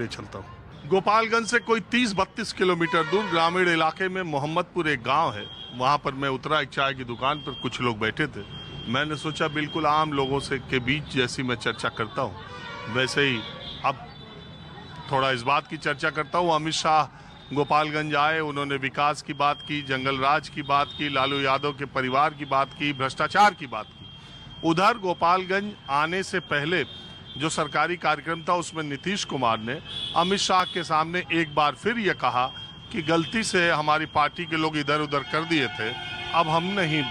ले चलता हूँ। गोपालगंज से कोई 30-32 किलोमीटर दूर ग्रामीण इलाके में मोहम्मदपुर एक गांव है। वहां पर मैं उतरा, एक चाय की दुकान पर कुछ लोग बैठे थे। मैंने सोचा बिल्कुल आम लोगों से के बीच जैसी मैं चर्चा करता हूँ वैसे ही अब थोड़ा इस बात की चर्चा करता हूँ। अमित शाह गोपालगंज आए, उन्होंने विकास की बात की, जंगल राज की बात की, लालू यादव के परिवार की बात की, भ्रष्टाचार की बात की। उधर गोपालगंज आने से पहले जो सरकारी कार्यक्रम था उसमें नीतीश कुमार ने अमित शाह के सामने एक बार फिर ये कहा कि गलती से हमारी पार्टी के लोग इधर उधर कर दिए थे, अब हम नहीं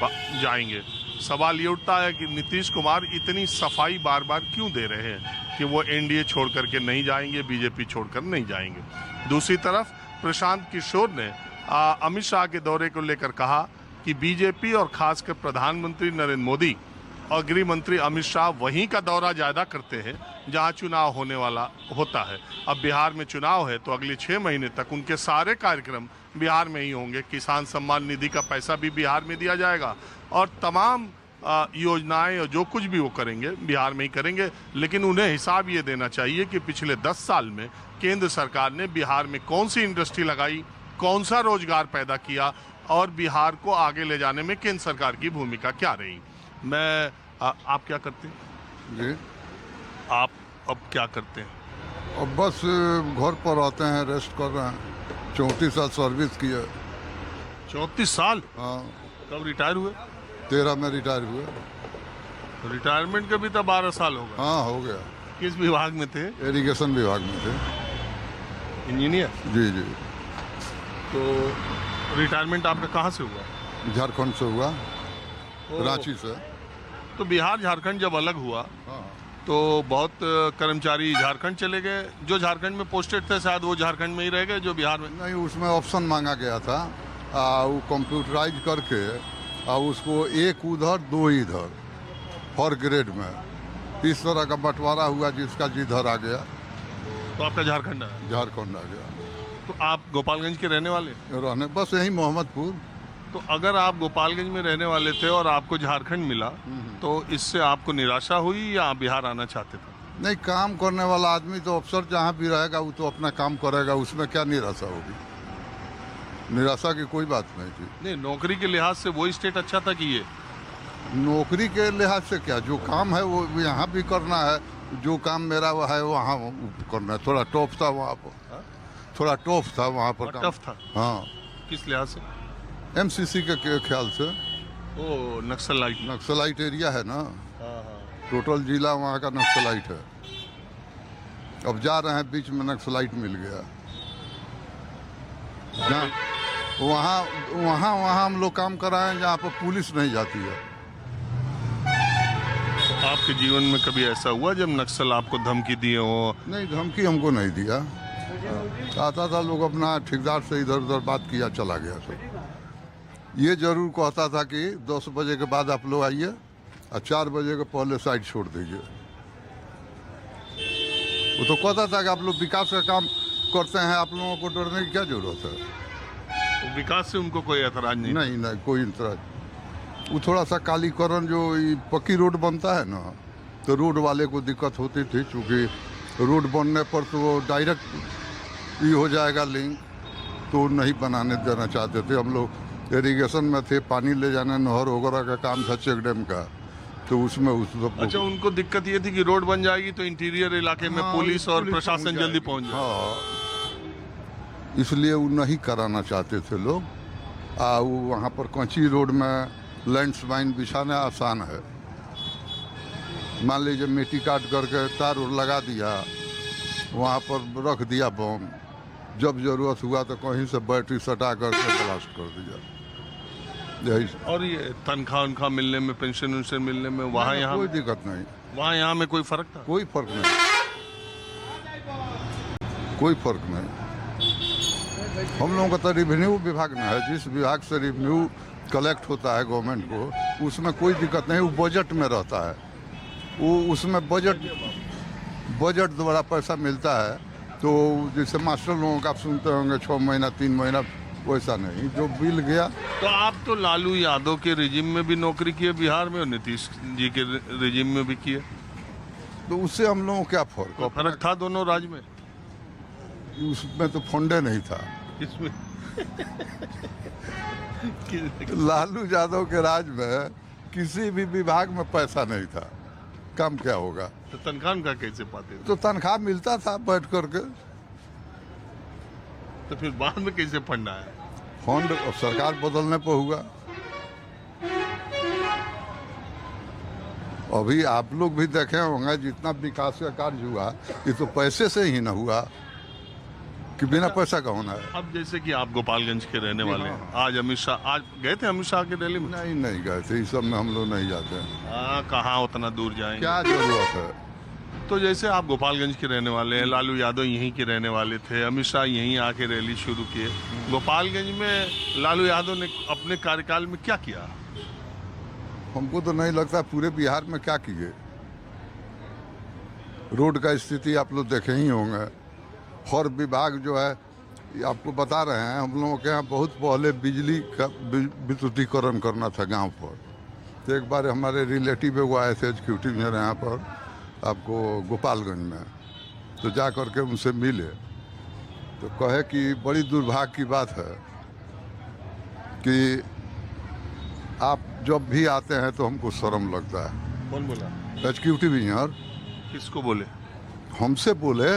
जाएंगे। सवाल ये उठता है कि नीतीश कुमार इतनी सफाई बार बार क्यों दे रहे हैं कि वो एनडीए छोड़ करके नहीं जाएंगे, बीजेपी छोड़कर नहीं जाएंगे। दूसरी तरफ प्रशांत किशोर ने अमित शाह के दौरे को लेकर कहा कि बीजेपी और खासकर प्रधानमंत्री नरेंद्र मोदी और गृह मंत्री अमित शाह वहीं का दौरा ज्यादा करते हैं जहां चुनाव होने वाला होता है। अब बिहार में चुनाव है तो अगले 6 महीने तक उनके सारे कार्यक्रम बिहार में ही होंगे। किसान सम्मान निधि का पैसा भी बिहार में दिया जाएगा और तमाम योजनाएं और जो कुछ भी वो करेंगे बिहार में ही करेंगे। लेकिन उन्हें हिसाब ये देना चाहिए कि पिछले 10 साल में केंद्र सरकार ने बिहार में कौन सी इंडस्ट्री लगाई, कौन सा रोजगार पैदा किया और बिहार को आगे ले जाने में केंद्र सरकार की भूमिका क्या रही। आप क्या करते हैं जी? आप अब क्या करते हैं? अब बस घर पर आते हैं, रेस्ट कर रहे हैं। 34 साल सर्विस की है। 34 साल? हाँ। कब रिटायर हुए? 13 में रिटायर हुए। रिटायरमेंट का भी तो 12 साल होगा। हाँ, हो गया। किस विभाग में थे? इरिगेशन विभाग में थे। इंजीनियर? जी जी। तो रिटायरमेंट आपका कहाँ से हुआ? झारखंड से हुआ, रांची से। तो बिहार झारखंड जब अलग हुआ हाँ। तो बहुत कर्मचारी झारखंड चले गए। जो झारखंड में पोस्टेड थे शायद वो झारखंड में ही रह गए, जो बिहार में नहीं, उसमें ऑप्शन मांगा गया था। वो कंप्यूटराइज करके उसको एक उधर 2 इधर हर ग्रेड में इस तरह का बंटवारा हुआ जिसका जिधर आ गया। तो आपका झारखंड है? झारखंड आ गया। तो आप गोपालगंज के रहने वाले? रहने बस यही मोहम्मदपुर। तो अगर आप गोपालगंज में रहने वाले थे और आपको झारखंड मिला तो इससे आपको निराशा हुई या आप बिहार आना चाहते थे? नहीं, काम करने वाला आदमी तो अफसर जहाँ भी रहेगा वो तो अपना काम करेगा, उसमें क्या निराशा होगी? निराशा की कोई बात नहीं थी। नहीं, नौकरी के लिहाज से वही स्टेट अच्छा था कि ये? नौकरी के लिहाज से क्या, जो काम है वो यहाँ भी करना है, जो काम मेरा वो है वहाँ करना है। थोड़ा टफ था वहाँ पर, थोड़ा टफ था वहाँ पर काम। टफ था? हाँ। किस लिहाज से? एमसीसी के ख्याल से। ओ, नक्सलाइट एरिया है ना, टोटल जिला वहाँ का नक्सलाइट है। अब जा रहे हैं, बीच में नक्सलाइट मिल गया। जहाँ वहाँ हम लोग काम कराएं जहाँ पर पुलिस नहीं जाती है। तो आपके जीवन में कभी ऐसा हुआ जब नक्सल आपको धमकी दिए हो? नहीं, धमकी हमको नहीं दिया। आता था लोग अपना ठेकेदार से इधर उधर बात किया, चला गया सब। ये जरूर कहता था कि 10 बजे के बाद आप लोग आइए और 4 बजे के पहले साइड छोड़ दीजिए। वो तो कहता था कि आप लोग विकास का काम करते हैं, आप लोगों को डरने की क्या जरूरत है? तो विकास से उनको कोई ऐतराज नहीं? नहीं, कोई इंतराज। वो थोड़ा सा कालीकरण, जो पक्की रोड बनता है ना, तो रोड वाले को दिक्कत होती थी, चूँकि रोड बनने पर तो वो डायरेक्ट ये हो जाएगा लिंक, तो नहीं बनाने देना चाहते थे। हम लोग इरिगेशन में थे, पानी ले जाना, नहर वगैरह का काम था, चेक डैम का, तो उसमें अच्छा, उनको दिक्कत ये थी कि रोड बन जाएगी तो इंटीरियर इलाके में पुलिस और प्रशासन जल्दी पहुंच जाए। हाँ, इसलिए वो नहीं कराना चाहते थे लोग। वो वहाँ पर कंची रोड में लैंडस्माइन बिछाना आसान है। मान लीजिए मिट्टी काट करके तार लगा दिया, वहाँ पर रख दिया बम, जब जरूरत हुआ तो कहीं से बैटरी सटा करके ब्लास्ट कर दिया। और ये तनख्वाह मिलने में, पेंशन वेंशन मिलने में वहाँ यहाँ कोई दिक्कत नहीं। वहाँ यहाँ में कोई फर्क था? कोई फर्क नहीं, कोई फर्क नहीं। हम लोगों का तो रेवेन्यू विभाग में है, जिस विभाग से रेवेन्यू कलेक्ट होता है गवर्नमेंट को, उसमें कोई दिक्कत नहीं। वो बजट में रहता है, वो उसमें बजट द्वारा पैसा मिलता है। तो जैसे मास्टर लोगों का आप सुनते होंगे 6 महीना 3 महीना, वैसा नहीं, जो बिल गया। तो आप तो लालू यादव के रिजिम में भी नौकरी किए बिहार में और नीतीश जी के रिजिम में भी किए, तो उससे हम लोगों को क्या फर्क? फर्क था दोनों राज्य में? उसमें तो फंडे नहीं था। इसमें लालू यादव के राज में किसी भी विभाग में पैसा नहीं था, कम क्या होगा। तो तनख्वाह उनका कैसे पाते थे? तो तनख्वाह मिलता था बैठ करके। तो फिर बाद में कैसे फंड आया? फंड सरकार बदलने पर हुआ। अभी आप लोग भी देखे होंगे जितना विकास का कार्य हुआ ये तो पैसे से ही न हुआ, कि बिना पैसा का होना है। अब जैसे कि आप गोपालगंज के रहने वाले हैं, हाँ। आज अमित शाह आज गए थे अमित शाह के दिल्ली में? नहीं गए थे, इस सब में हम लोग नहीं जाते हैं। कहाँ उतना दूर जाएंगे? क्या जरूरत है? तो जैसे आप गोपालगंज के रहने वाले हैं, लालू यादव यहीं के रहने वाले थे, अमित शाह यहीं आके रैली शुरू किए। गोपालगंज में लालू यादव ने अपने कार्यकाल में क्या किया? हमको तो नहीं लगता पूरे बिहार में क्या किए। रोड का स्थिति आप लोग देखे ही होंगे। हर विभाग जो है ये आपको बता रहे हैं, हम लोगों के यहाँ बहुत पहले बिजली का विद्युतीकरण करना था गांव पर। तो एक बार हमारे रिलेटिव वो आए थे एग्जीक्यूटिव इंजीनियर यहाँ पर आपको गोपालगंज में, तो जा करके उनसे मिले तो कहे कि बड़ी दुर्भाग्य की बात है कि आप जब भी आते हैं तो हमको शर्म लगता है। कौन बोला? एग्जीक्यूटिव इंजीनियर किसको बोले? हमसे बोले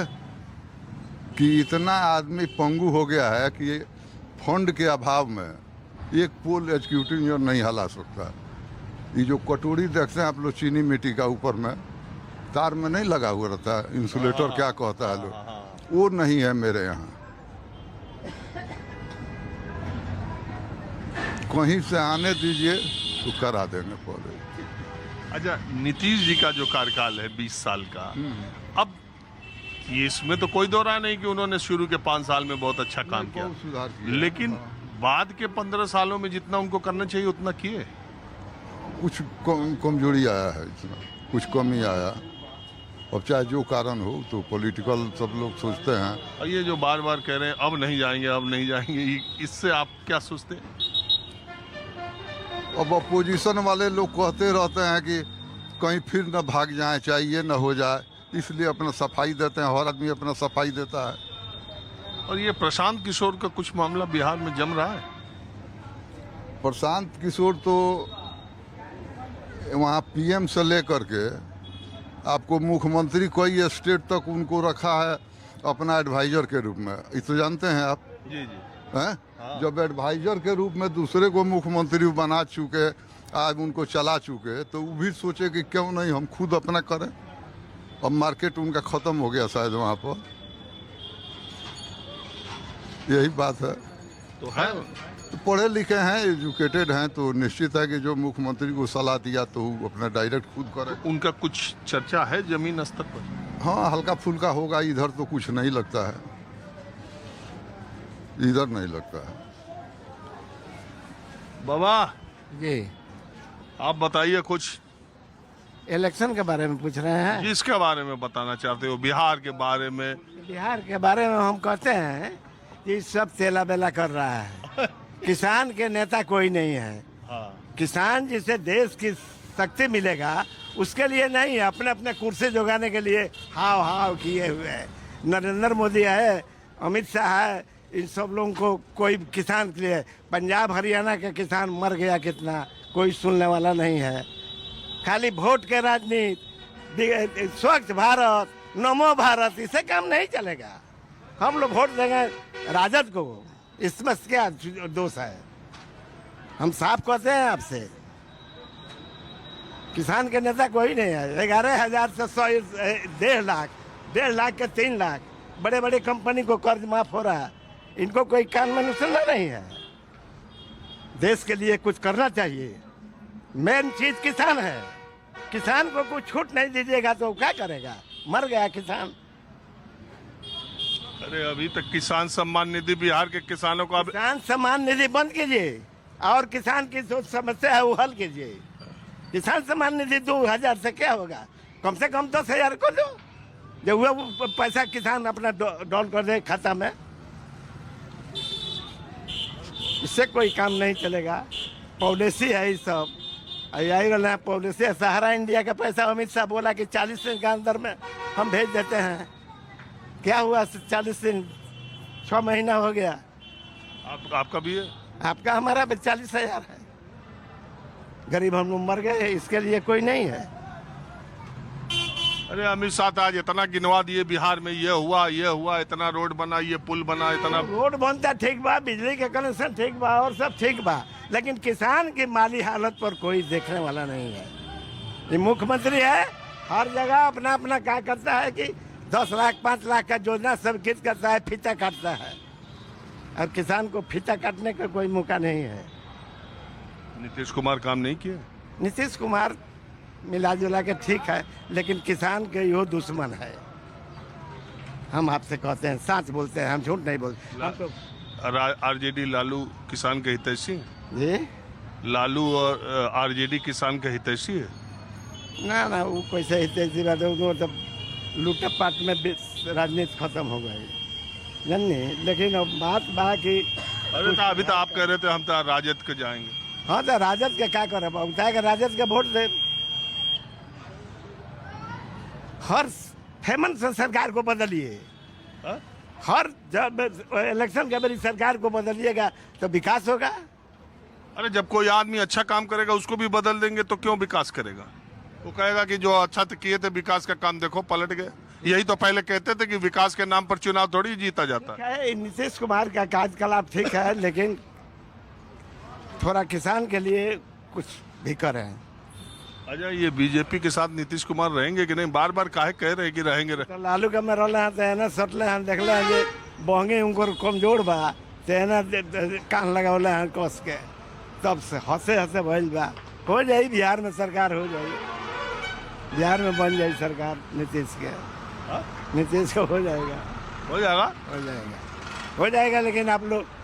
कि इतना आदमी पंगु हो गया है कि फंड के अभाव में एक पोल एग्जीक्यूटिव इंजीनियर नहीं हिला सकता। ये जो कटोरी देखते हैं आप लोग चीनी मिट्टी का ऊपर में तार में नहीं लगा हुआ रहता है, इंसुलेटर क्या कहता है लोग, वो नहीं है मेरे यहाँ। कहीं से आने दीजिए तो करा देंगे पहले। अच्छा, नीतीश जी का जो कार्यकाल है 20 साल का, अब ये इसमें तो कोई दो राय नहीं कि उन्होंने शुरू के 5 साल में बहुत अच्छा काम किया, बहुत सुधार किया। लेकिन बाद के 15 सालों में जितना उनको करना चाहिए उतना किए। कुछ कमजोरी आया है, इसमें कुछ कमी आया। अब चाहे जो कारण हो तो पॉलिटिकल सब लोग सोचते हैं। और ये जो बार बार कह रहे हैं अब नहीं जाएंगे अब नहीं जाएंगे, इससे आप क्या सोचते हैं? अब अपोजिशन वाले लोग कहते रहते हैं कि कहीं फिर न भाग जाए, चाहिए न हो जाए, इसलिए अपना सफाई देते हैं। हर आदमी अपना सफाई देता है। और ये प्रशांत किशोर का कुछ मामला बिहार में जम रहा है। प्रशांत किशोर तो वहाँ पीएम से लेकर के आपको मुख्यमंत्री कई स्टेट तक उनको रखा है अपना एडवाइजर के रूप में। ये तो जानते हैं आप? जी हैं? जब एडवाइजर के रूप में दूसरे को मुख्यमंत्री बना चुके, आज उनको चला चुके, तो वो भी सोचे कि क्यों नहीं हम खुद अपना करें। अब मार्केट उनका खत्म हो गया शायद वहाँ पर, यही बात है। तो है तो पढ़े लिखे हैं, एजुकेटेड हैं, तो निश्चित है कि जो मुख्यमंत्री को सलाह दिया तो वो अपना डायरेक्ट खुद करे। उनका कुछ चर्चा है जमीन स्तर पर? हाँ, हल्का फुल्का होगा। इधर तो कुछ नहीं लगता है, इधर नहीं लगता है। बाबा जी, आप बताइए कुछ। इलेक्शन के बारे में पूछ रहे हैं? जिसके बारे में बताना चाहते हो, बिहार के बारे में। बिहार के बारे में हम कहते हैं कि सब तेला बेला कर रहा है। किसान के नेता कोई नहीं है। किसान जिसे देश की शक्ति मिलेगा उसके लिए नहीं, अपने अपने कुर्सी जुगाने के लिए हाव हाव किए हुए है। नरेंद्र मोदी है, अमित शाह है, इन सब लोगों को कोई किसान के लिए। पंजाब हरियाणा के किसान मर गया कितना, कोई सुनने वाला नहीं है। खाली वोट के राजनीति, स्वच्छ भारत, नमो भारत, इससे काम नहीं चलेगा। हम लोग वोट देंगे राजद को, इसमें क्या दोष है? हम साफ कहते हैं आपसे, किसान के नेता कोई नहीं है। 11,000 से 100, 1.5 लाख के 3 लाख, बड़े बड़े कंपनी को कर्ज माफ हो रहा है। इनको कोई कान में सुनना नहीं है। देश के लिए कुछ करना चाहिए। मेन चीज किसान है। किसान को कुछ छूट नहीं दीजिएगा तो क्या करेगा? मर गया किसान। अरे अभी तक किसान सम्मान निधि बिहार के किसानों को किसान सम्मान निधि बंद कीजिए और किसान की जो समस्या है वो हल कीजिए। किसान सम्मान निधि 2,000 से क्या होगा? कम से कम 10,000 को दो, जब वो पैसा किसान अपना डाउन कर दे खाता में। इससे कोई काम नहीं चलेगा। पॉलिसी है ये सब, यही वाला पॉलिसी है। सहारा इंडिया का पैसा अमित शाह बोला कि 40 दिन के अंदर में हम भेज देते हैं। क्या हुआ 40 दिन 6 महीना हो गया। आपका भी है? आपका हमारा 40,000 है। गरीब हम लोग मर गए, इसके लिए कोई नहीं है। अरे अमित शाह आज इतना गिनवा दिए बिहार में, ये हुआ, इतना रोड बना, ये पुल बना, इतना रोड बनता ठीक बा, बिजली का कनेक्शन ठीक बा और सब ठीक बा, लेकिन किसान की माली हालत पर कोई देखने वाला नहीं है। ये मुख्यमंत्री है, हर जगह अपना अपना क्या करता है कि 10 लाख 5 लाख का योजना सब किस करता है, फीता काटता है, और किसान को फीता काटने का कोई मौका नहीं है। नीतीश कुमार काम नहीं किए? नीतीश कुमार मिला जुला के ठीक है, लेकिन किसान के यो दुश्मन है। हम आपसे कहते हैं, सच बोलते हैं, हम झूठ नहीं बोलते। हम तो आरजेडी लालू किसान के हितैषी? जी लालू और आरजेडी किसान के हितैषी है? ना वो कैसे हितैषी बात है, वो तो लूटपाट में राजनीति खत्म हो गई जाननी। लेकिन अब बात बा कि अरे तो अभी तो आप कह रहे थे हम तो राजद के जाएंगे। हाँ तो राजद के क्या करे, बताएगा राजद के वोट दे। हर हेमंत से सरकार को बदलिए, हर जब इलेक्शन के बारी सरकार को बदलिएगा तो विकास होगा। अरे जब कोई आदमी अच्छा काम करेगा उसको भी बदल देंगे तो क्यों विकास करेगा? वो कहेगा कि जो अच्छा किए थे विकास का काम देखो पलट गए। यही तो पहले कहते थे कि विकास के नाम पर चुनाव थोड़ी जीता जाता है। नीतीश कुमार का कार्यकलाप ठीक है, लेकिन थोड़ा किसान के लिए कुछ भी करें। अच्छा ये बीजेपी के साथ नीतीश कुमार रहेंगे कि नहीं? बार बार काहे कह रहे कि रहेंगे तो लालू का में रहले हैं तो ना सटले हैं, देखले हैं जे बहंगे उनको कमजोर बा तो ना कान लगावले हैं कस के, तब से हंसे हंसे भइल बा। हो जाई बिहार में सरकार, हो जाई बिहार में बन जाई सरकार नीतीश के। नीतीश को हो जाएगा, हो जाएगा, हो जाएगा, हो जाएगा। लेकिन आप लोग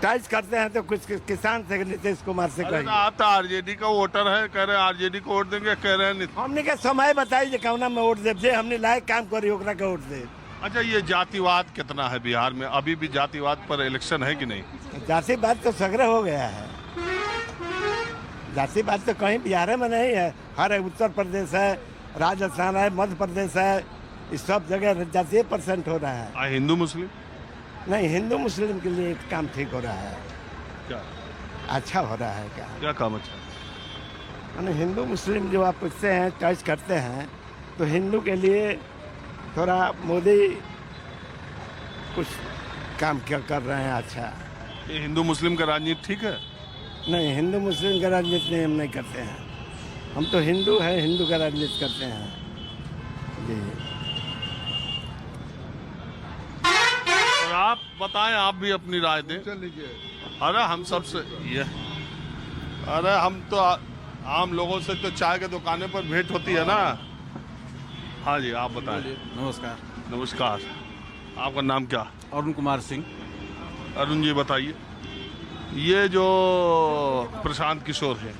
टाइज करते हैं तो कुछ किसान से नीतीश कुमार से कहिए। आप तो आरजेडी का वोटर है, कह रहे हैं आरजेडी को वोट देंगे, कह रहे हैं हमने के समय बताइए कौना में वोट दे, जे हमने लायक काम करी ओकरा के वोट दे। अच्छा ये जातिवाद कितना है बिहार में? अभी भी जातिवाद पर इलेक्शन है कि नहीं? जातिवाद तो सगरे हो गया है। जातिवाद तो कहीं बिहार में नहीं है, हर उत्तर प्रदेश है, राजस्थान है, मध्य प्रदेश है, इस सब जगह जातीय % हो रहा है। हिंदू मुस्लिम नहीं, हिंदू मुस्लिम के लिए काम ठीक हो रहा है। क्या अच्छा हो रहा है? क्या काम अच्छा? मैंने हिंदू मुस्लिम जो आप पूछते हैं, चॉइस करते हैं, तो हिंदू के लिए थोड़ा मोदी कुछ काम क्या कर रहे हैं अच्छा। ये हिंदू मुस्लिम का राजनीति ठीक है? नहीं, हिंदू मुस्लिम का राजनीति नहीं, हम नहीं करते हैं। हम तो हिंदू हैं, हिंदू का राजनीति करते हैं जी। और आप बताएं, आप भी अपनी राय दें। अरे हम सबसे ये, अरे हम तो आम लोगों से तो चाय के दुकाने पर भेंट होती है ना। हाँ जी आप बताएं। नमस्कार। नमस्कार, आपका नाम क्या? अरुण कुमार सिंह। अरुण जी बताइए, ये जो प्रशांत किशोर है,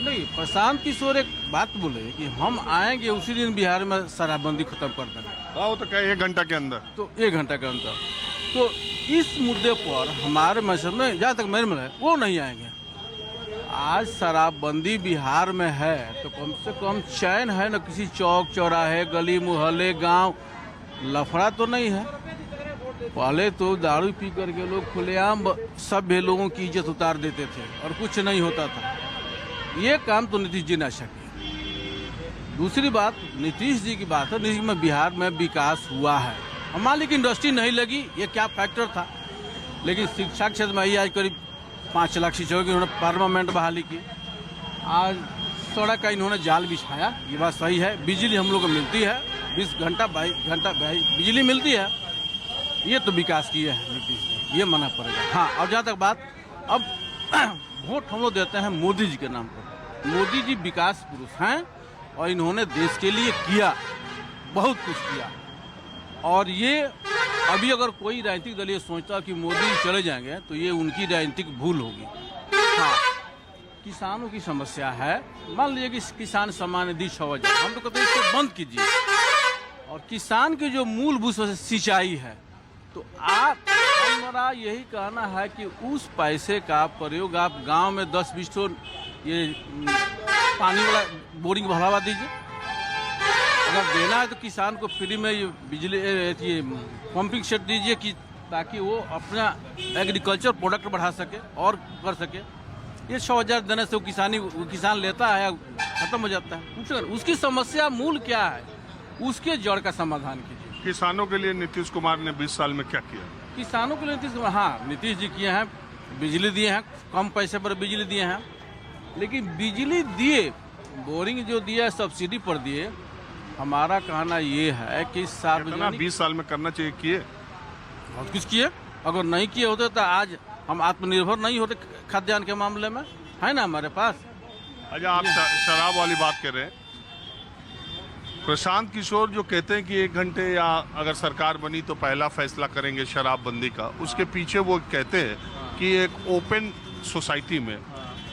नहीं, प्रशांत किशोर एक बात बोले कि हम आएंगे उसी दिन बिहार में शराबबंदी खत्म कर देंगे। वो तो कहे 1 घंटा के अंदर, तो 1 घंटा के अंदर। तो इस मुद्दे पर हमारे मशहर में जहाँ तक मेरे में है वो नहीं आएंगे। आज शराबबंदी बिहार में है तो कम से कम चैन है न, किसी चौक चौराहे गली मोहल्ले गांव लफड़ा तो नहीं है। पहले तो दारू पी करके लोग खुलेआम सभ्य लोगों की इज्जत उतार देते थे और कुछ नहीं होता था। ये काम तो नीतीश जी ने अच्छा किया। दूसरी बात नीतीश जी की बात है, नीतीश में बिहार में विकास हुआ है। हमारे लिए इंडस्ट्री नहीं लगी, ये क्या फैक्टर था, लेकिन शिक्षा क्षेत्र में ही आज करीब 5 लाख शिक्षकों की उन्होंने परमानेंट बहाली की। आज सड़क का इन्होंने जाल बिछाया, ये बात सही है। बिजली हम लोग को मिलती है, 20 घंटा 22 घंटा बिजली मिलती है, ये तो विकास किया है नीतीश जी, ये मानना पड़ेगा। हाँ, और जहाँ तक बात, अब वोट हम लोग देते हैं मोदी जी के नाम पर। मोदी जी विकास पुरुष हैं और इन्होंने देश के लिए किया, बहुत कुछ किया। और ये अभी अगर कोई राजनीतिक दल ये सोचता कि मोदी चले जाएंगे तो ये उनकी राजनीतिक भूल होगी। हाँ, किसानों की समस्या है, मान लीजिए कि किसान सम्मान निधि 6,000, हम तो कहते हैं इसको बंद कीजिए। और किसान की जो मूलभूत सिंचाई है, तो हमारा यही कहना है कि उस पैसे का प्रयोग आप गांव में 10-20 तो ये पानी वाला बोरिंग बढ़ावा दीजिए अगर देना है तो किसान को फ्री में ये बिजली ये पंपिंग सेट दीजिए कि ताकि वो अपना एग्रीकल्चर प्रोडक्ट बढ़ा सके और कर सके। ये 6,000 देने से वो किसान लेता है, खत्म हो जाता है। उसकी समस्या मूल क्या है, उसके जड़ का समाधान कीजिए। किसानों के लिए नीतीश कुमार ने 20 साल में क्या किया? किसानों के लिए नीतीश जी किए हैं, बिजली दिए हैं, कम पैसे पर बिजली दिए हैं। लेकिन बिजली दिए, बोरिंग जो दिया सब्सिडी पर दिए, हमारा कहना ये है कि सार्वजनिक 20 साल में करना चाहिए, किए बहुत कुछ किए। अगर नहीं किए होते तो आज हम आत्मनिर्भर नहीं होते खाद्यान्न के मामले में, है ना हमारे पास। अच्छा, आप शराब वाली बात कर रहे हैं। प्रशांत किशोर जो कहते हैं कि 1 घंटे या अगर सरकार बनी तो पहला फैसला करेंगे शराबबंदी का, उसके पीछे वो कहते हैं कि एक ओपन सोसाइटी में,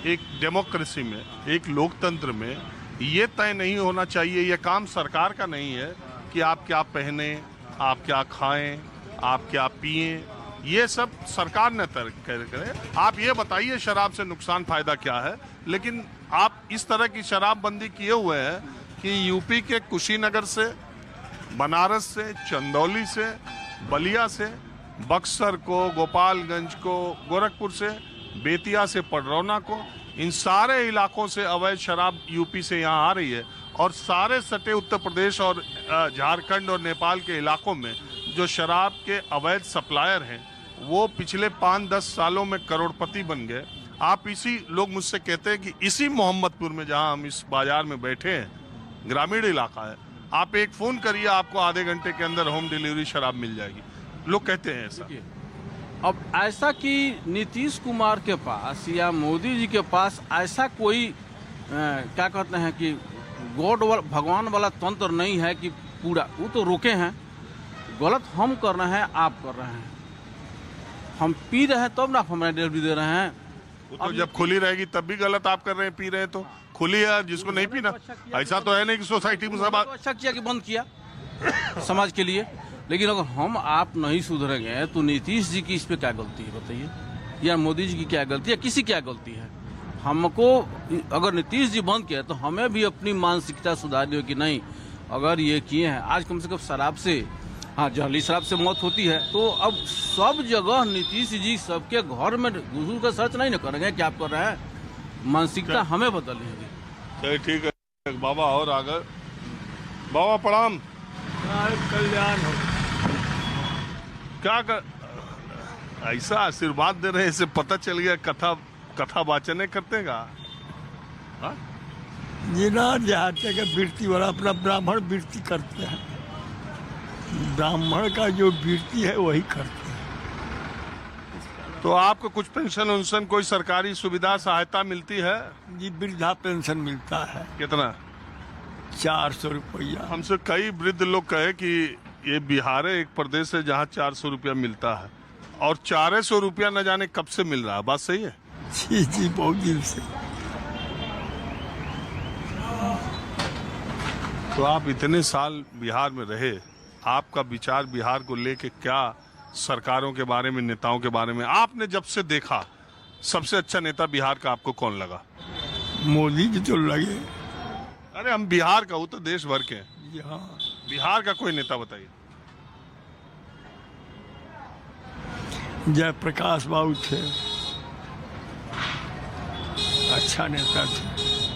एक डेमोक्रेसी में, एक लोकतंत्र में ये तय नहीं होना चाहिए, ये काम सरकार का नहीं है कि आप क्या पहने, आप क्या खाएं, आप क्या पिएं, ये सब सरकार ने तय करे। आप ये बताइए शराब से नुकसान फायदा क्या है। लेकिन आप इस तरह की शराबबंदी किए हुए हैं कि यूपी के कुशीनगर से, बनारस से, चंदौली से, बलिया से, बक्सर को, गोपालगंज को, गोरखपुर से, बेतिया से पडरौना को, इन सारे इलाकों से अवैध शराब यूपी से यहाँ आ रही है। और सारे सटे उत्तर प्रदेश और झारखंड और नेपाल के इलाकों में जो शराब के अवैध सप्लायर हैं वो पिछले 5-10 सालों में करोड़पति बन गए। आप लोग मुझसे कहते हैं कि इसी मोहम्मदपुर में जहां हम इस बाजार में बैठे हैं, ग्रामीण इलाका है, आप एक फोन करिए, आपको आधे घंटे के अंदर होम डिलीवरी शराब मिल जाएगी। लोग कहते हैं ऐसा। अब ऐसा कि नीतीश कुमार के पास या मोदी जी के पास ऐसा कोई क्या कहते हैं कि गॉड भगवान वाला तंत्र नहीं है कि पूरा वो तो रोके हैं। गलत हम कर रहे हैं, आप कर रहे हैं। हम पी रहे हैं तब ना हमें डिलीवरी दे रहे हैं। वो तो जब खुली रहेगी तब भी गलत आप कर रहे हैं, पी रहे हैं तो खुली है, जिसको नहीं पीना। ऐसा तो है नहीं कि सोसाइटी में सब तो अच्छा किया कि बंद किया समाज के लिए। लेकिन अगर हम आप नहीं सुधरेंगे तो नीतीश जी की इस पे क्या गलती है बताइए, या मोदी जी की क्या गलती है, किसी क्या गलती है। हमको अगर नीतीश जी बंद किया तो हमें भी अपनी मानसिकता सुधारनी हो कि नहीं, अगर ये किए हैं आज कम से कम शराब से, जहली शराब से मौत होती है, तो अब सब जगह नीतीश जी सबके घर में घुस कर सर्च नहीं न करेंगे कि आप कर रहे हैं। मानसिकता हमें बदलनी होगी। चलिए ठीक है बाबा, और आगे बाबा प्रणाम। कल्याण हो। क्या कर ऐसा आशीर्वाद दे रहे हैं, इसे पता चल गया कथा वाचने करते का। जिना देहाते के वृत्ति वाला अपना ब्राह्मण वृत्ति करते हैं, ब्राह्मण का जो वृत्ति है वही करते हैं। तो आपको कुछ पेंशन उन्शन कोई सरकारी सुविधा सहायता मिलती है? जी वृद्धा पेंशन मिलता है। कितना? 400 रुपया। हमसे कई वृद्ध लोग कहे कि ये बिहार है, एक प्रदेश है जहाँ 400 रुपया मिलता है, और 400 रुपया न जाने कब से मिल रहा है। बात सही है? जी जी, बहुत दिन से। तो आप इतने साल बिहार में रहे, आपका विचार बिहार को लेके क्या, सरकारों के बारे में, नेताओं के बारे में आपने जब से देखा, सबसे अच्छा नेता बिहार का आपको कौन लगा? मोदी जी तो लगे। अरे हम बिहार का, वो तो देश भर के हैं। जी हाँ। बिहार का कोई नेता बताइए। जयप्रकाश बाबू थे, अच्छा नेता थे।